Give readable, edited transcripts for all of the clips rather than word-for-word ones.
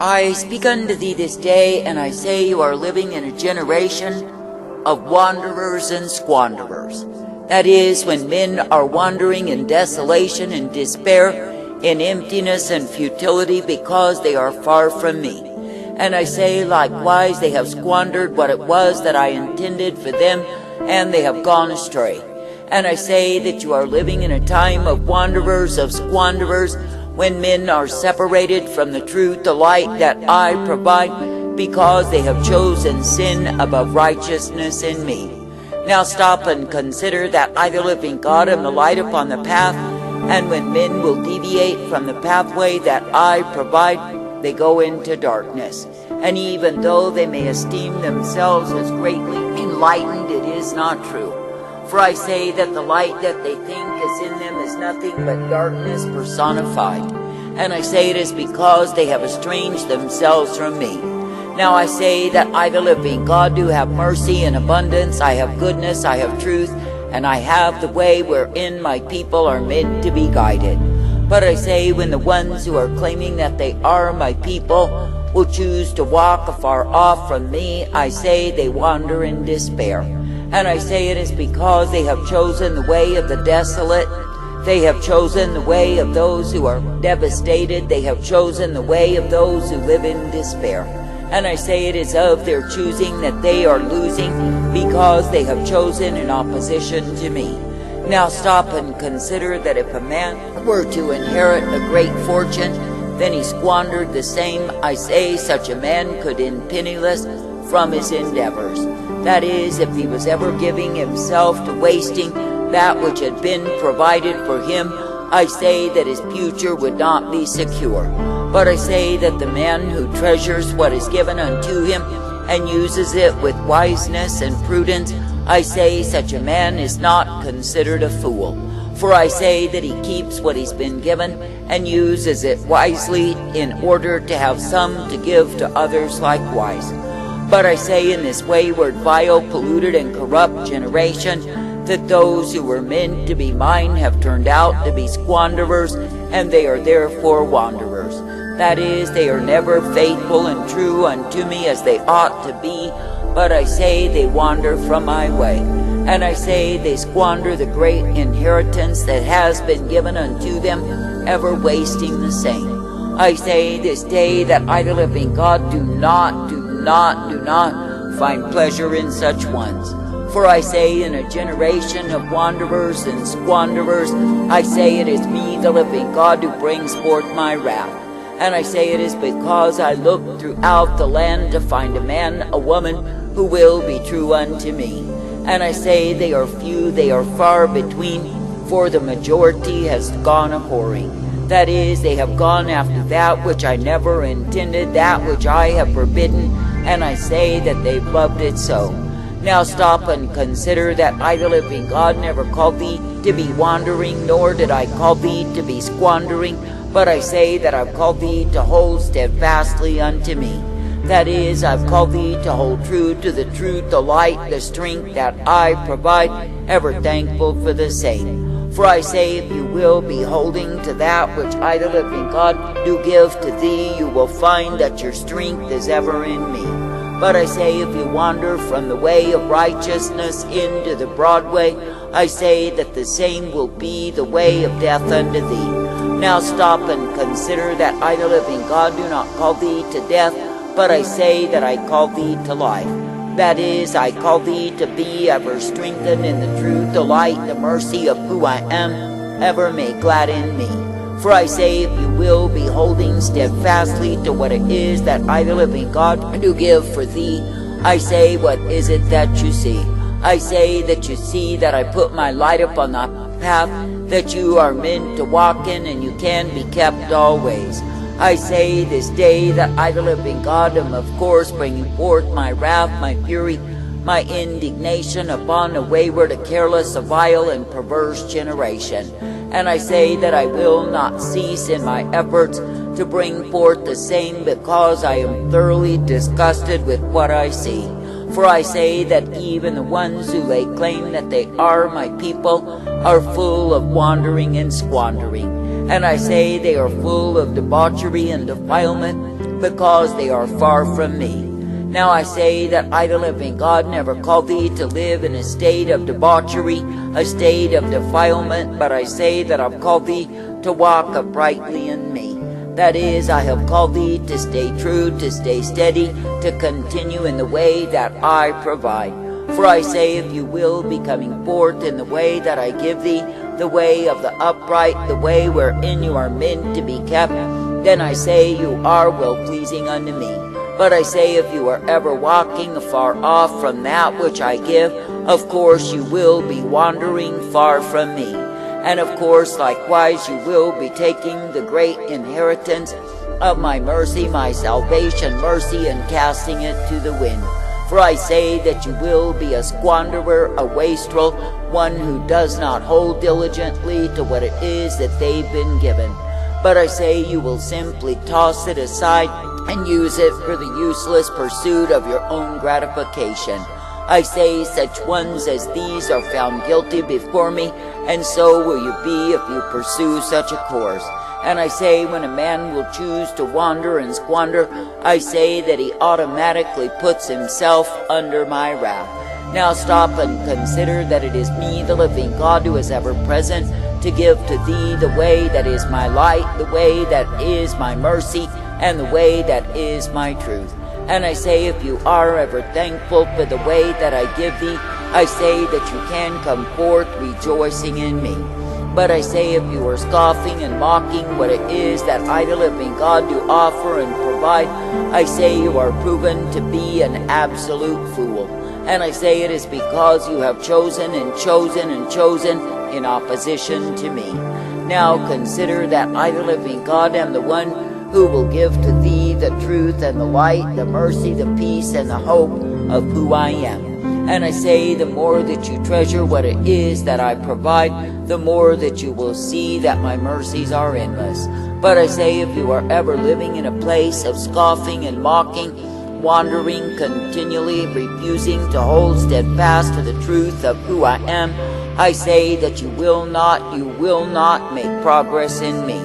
I speak unto thee this day, and I say you are living in a generation of wanderers and squanderers. That is, when men are wandering in desolation and despair, in emptiness and futility, because they are far from me. And I say, likewise, they have squandered what it was that I intended for them, and they have gone astray. And I say that you are living in a time of wanderers, of squanderers, when men are separated from the truth, the light that I provide, because they have chosen sin above righteousness in me. Now stop and consider that I, the living God, am the light upon the path, and when men will deviate from the pathway that I provide, they go into darkness. And even though they may esteem themselves as greatly enlightened, it is not true. For I say that the light that they think is in them is nothing but darkness personified. And I say it is because they have estranged themselves from me. Now I say that I, the living God, do have mercy in abundance. I have goodness, I have truth, and I have the way wherein my people are meant to be guided. But I say, when the ones who are claiming that they are my people will choose to walk afar off from me, I say they wander in despair. And I say it is because they have chosen the way of the desolate. They have chosen the way of those who are devastated. They have chosen the way of those who live in despair. And I say it is of their choosing that they are losing, because they have chosen in opposition to me. Now stop and consider that if a man were to inherit a great fortune, then he squandered the same. I say such a man could end penniless from his endeavors. That is, if he was ever giving himself to wasting that which had been provided for him, I say that his future would not be secure. But I say that the man who treasures what is given unto him and uses it with wiseness and prudence, I say such a man is not considered a fool. For I say that he keeps what he's been given and uses it wisely in order to have some to give to others likewise. But I say in this wayward, vile, polluted, and corrupt generation, that those who were meant to be mine have turned out to be squanderers, and they are therefore wanderers. That is, they are never faithful and true unto me as they ought to be, but I say they wander from my way. And I say they squander the great inheritance that has been given unto them, ever wasting the same. I say this day that I, the living God, do not find pleasure in such ones. For I say, in a generation of wanderers and squanderers, I say it is me, the living God, who brings forth my wrath. And I say it is because I look throughout the land to find a man, a woman, who will be true unto me. And I say they are few, they are far between, for the majority has gone a-whoring. That is, they have gone after that which I never intended, that which I have forbidden, and I say that they've loved it so. Now stop and consider that I, the living God, never called thee to be wandering, nor did I call thee to be squandering, but I say that I've called thee to hold steadfastly unto me. That is, I've called thee to hold true to the truth, the light, the strength that I provide, ever thankful for the same. For I say, if you will be holding to that which I, the living God, do give to thee, you will find that your strength is ever in me. But I say, if you wander from the way of righteousness into the broad way, I say that the same will be the way of death unto thee. Now stop and consider that I, the living God, do not call thee to death, but I say that I call thee to life. That is, I call thee to be ever strengthened in the truth, the light, the mercy of who I am, ever make glad in me. For I say, if you will be holding steadfastly to what it is that I, the living God, do give for thee, I say, what is it that you see? I say that you see that I put my light upon the path that you are meant to walk in, and you can be kept always. I say this day that I, the living God, am of course bringing forth my wrath, my fury, my indignation upon a wayward, a careless, a vile, and perverse generation. And I say that I will not cease in my efforts to bring forth the same, because I am thoroughly disgusted with what I see. For I say that even the ones who lay claim that they are my people are full of wandering and squandering. And I say they are full of debauchery and defilement, because they are far from me. Now I say that I, the living God, never called thee to live in a state of debauchery, a state of defilement, but I say that I've called thee to walk uprightly in me. That is, I have called thee to stay true, to stay steady, to continue in the way that I provide. For I say, if you will be coming forth in the way that I give thee, the way of the upright, the way wherein you are meant to be kept, then I say you are well-pleasing unto me. But I say, if you are ever walking afar off from that which I give, of course you will be wandering far from me. And of course, likewise, you will be taking the great inheritance of my mercy, my salvation mercy, and casting it to the wind. For I say that you will be a squanderer, a wastrel, one who does not hold diligently to what it is that they've been given. But I say you will simply toss it aside and use it for the useless pursuit of your own gratification. I say such ones as these are found guilty before me, and so will you be if you pursue such a course. And I say when a man will choose to wander and squander, I say that he automatically puts himself under my wrath. Now stop and consider that it is me, the living God, who is ever present, to give to thee the way that is my light, the way that is my mercy, and the way that is my truth. And I say, if you are ever thankful for the way that I give thee, I say that you can come forth rejoicing in me. But I say, if you are scoffing and mocking what it is that I, the living God, do offer and provide, I say you are proven to be an absolute fool. And I say it is because you have chosen and chosen and chosen in opposition to me. Now consider that I, the living God, am the one who will give to thee the truth and the light, the mercy, the peace, and the hope of who I am. And I say, the more that you treasure what it is that I provide, the more that you will see that my mercies are endless. But I say, if you are ever living in a place of scoffing and mocking, wandering continually, refusing to hold steadfast to the truth of who I am, I say that you will not make progress in me.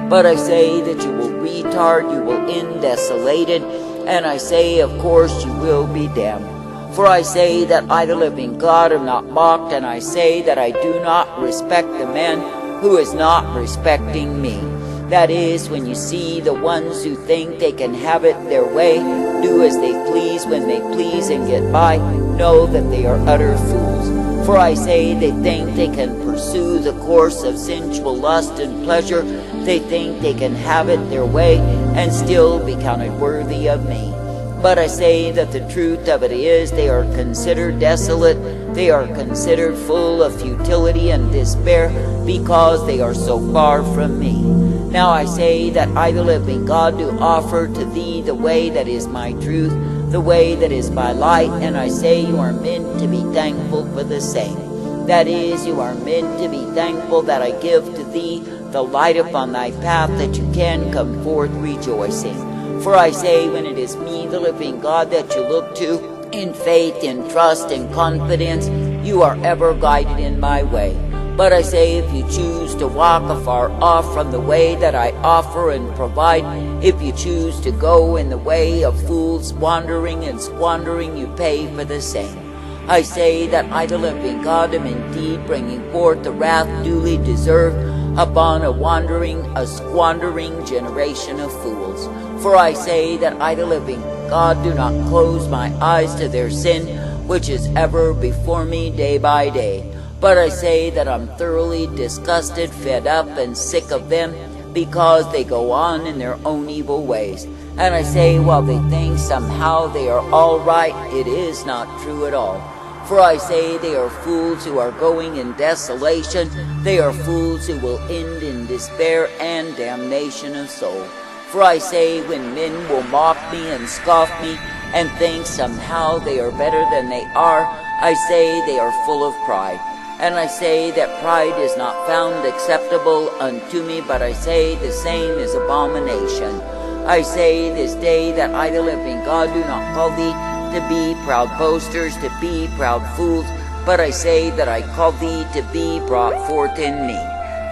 But I say that you will retard, you will end desolated, and I say, of course, you will be damned. For I say that I, the living God, am not mocked, and I say that I do not respect the man who is not respecting me. That is, when you see the ones who think they can have it their way, do as they please when they please and get by, know that they are utter fools. For I say they think they can pursue the course of sensual lust and pleasure, they think they can have it their way and still be counted worthy of me. But I say that the truth of it is they are considered desolate, they are considered full of futility and despair because they are so far from me. Now I say that I, the living God, do offer to thee the way that is my truth, the way that is my light, and I say you are meant to be thankful for the same. That is, you are meant to be thankful that I give to thee the light upon thy path, that you can come forth rejoicing. For I say, when it is me, the living God, that you look to, in faith, in trust, in confidence, you are ever guided in my way. But I say, if you choose to walk afar off from the way that I offer and provide, if you choose to go in the way of fools, wandering and squandering, you pay for the same. I say that I, the living God, am indeed bringing forth the wrath duly deserved upon a wandering, a squandering generation of fools. For I say that I, the living God, do not close my eyes to their sin, which is ever before me day by day. But I say that I'm thoroughly disgusted, fed up, and sick of them, because they go on in their own evil ways. And I say, while they think somehow they are all right, it is not true at all. For I say they are fools who are going in desolation, they are fools who will end in despair and damnation of soul. For I say, when men will mock me and scoff me, and think somehow they are better than they are, I say they are full of pride. And I say that pride is not found acceptable unto me, but I say the same is abomination. I say this day that I, the living God, do not call thee to be proud boasters, to be proud fools, but I say that I call thee to be brought forth in me.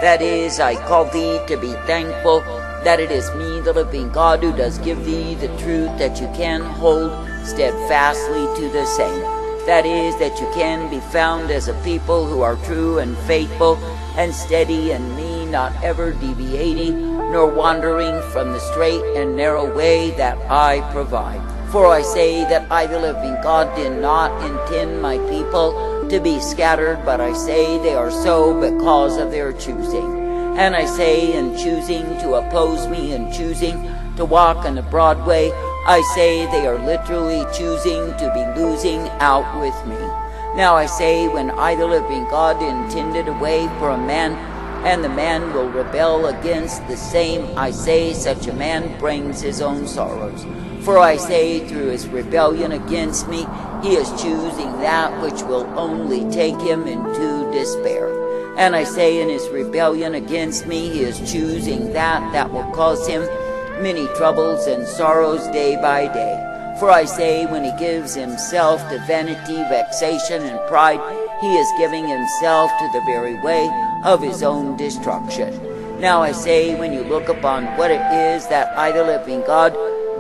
That is, I call thee to be thankful that it is me, the living God, who does give thee the truth, that you can hold steadfastly to the same. That is, that you can be found as a people who are true and faithful and steady in me, not ever deviating nor wandering from the straight and narrow way that I provide. For I say that I, the living God, did not intend my people to be scattered, but I say they are so because of their choosing. And I say, in choosing to oppose me and choosing to walk in the broad way, I say they are literally choosing to be losing out with me. Now I say, when I, the living God, intended a way for a man, and the man will rebel against the same, I say such a man brings his own sorrows. For I say, through his rebellion against me, he is choosing that which will only take him into despair. And I say, in his rebellion against me, he is choosing that will cause him many troubles and sorrows day by day. For I say, when he gives himself to vanity, vexation, and pride, he is giving himself to the very way of his own destruction. Now I say, when you look upon what it is that I, the living God,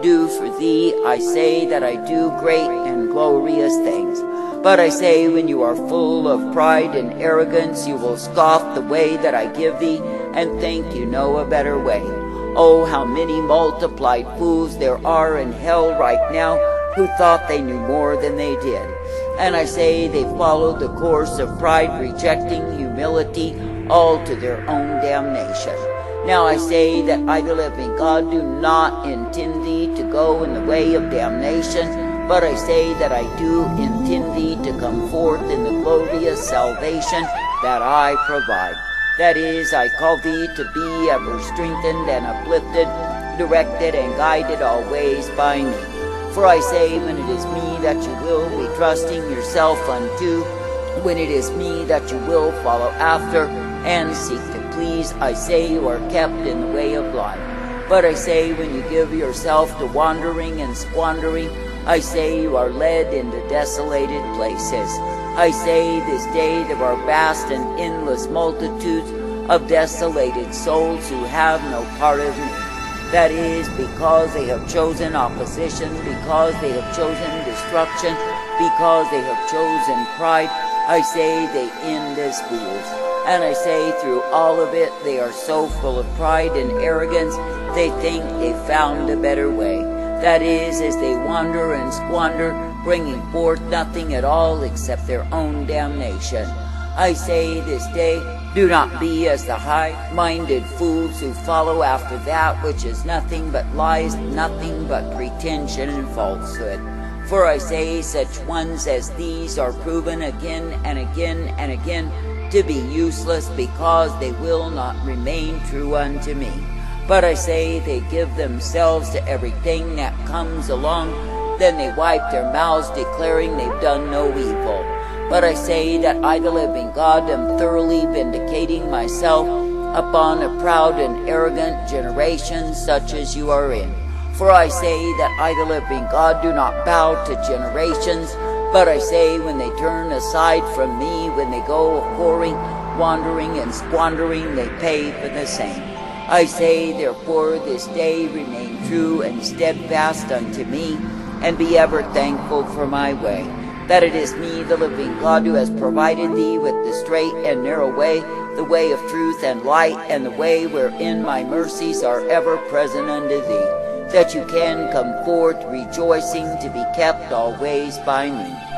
do for thee, I say that I do great and glorious things. But I say, when you are full of pride and arrogance, you will scoff the way that I give thee, and think you know a better way. Oh, how many multiplied fools there are in hell right now, who thought they knew more than they did. And I say, they followed the course of pride, rejecting humility, all to their own damnation. Now I say that I, the living God, do not intend thee to go in the way of damnation, but I say that I do intend thee to come forth in the glorious salvation that I provide. That is, I call thee to be ever strengthened and uplifted, directed and guided always by me. For I say, when it is me that you will be trusting yourself unto, when it is me that you will follow after and seek to please, I say you are kept in the way of life. But I say, when you give yourself to wandering and squandering, I say you are led into desolated places. I say this day there are vast and endless multitudes of desolated souls who have no part of me. That is, because they have chosen opposition, because they have chosen destruction, because they have chosen pride, I say they end as fools. And I say, through all of it, they are so full of pride and arrogance, they think they found a better way. That is, as they wander and squander, bringing forth nothing at all except their own damnation. I say this day, do not be as the high-minded fools who follow after that which is nothing but lies, nothing but pretension and falsehood. For I say, such ones as these are proven again and again and again to be useless, because they will not remain true unto me. But I say, they give themselves to everything that comes along, then they wipe their mouths, declaring they've done no evil. But I say that I, the living God, am thoroughly vindicating myself upon a proud and arrogant generation such as you are in. For I say that I, the living God, do not bow to generations, but I say, when they turn aside from me, when they go a-whoring, wandering and squandering, they pay for the same. I say, therefore, this day remain true and steadfast unto me, and be ever thankful for my way, that it is me, the living God, who has provided thee with the straight and narrow way, the way of truth and light, and the way wherein my mercies are ever present unto thee, that you can come forth rejoicing to be kept always by me.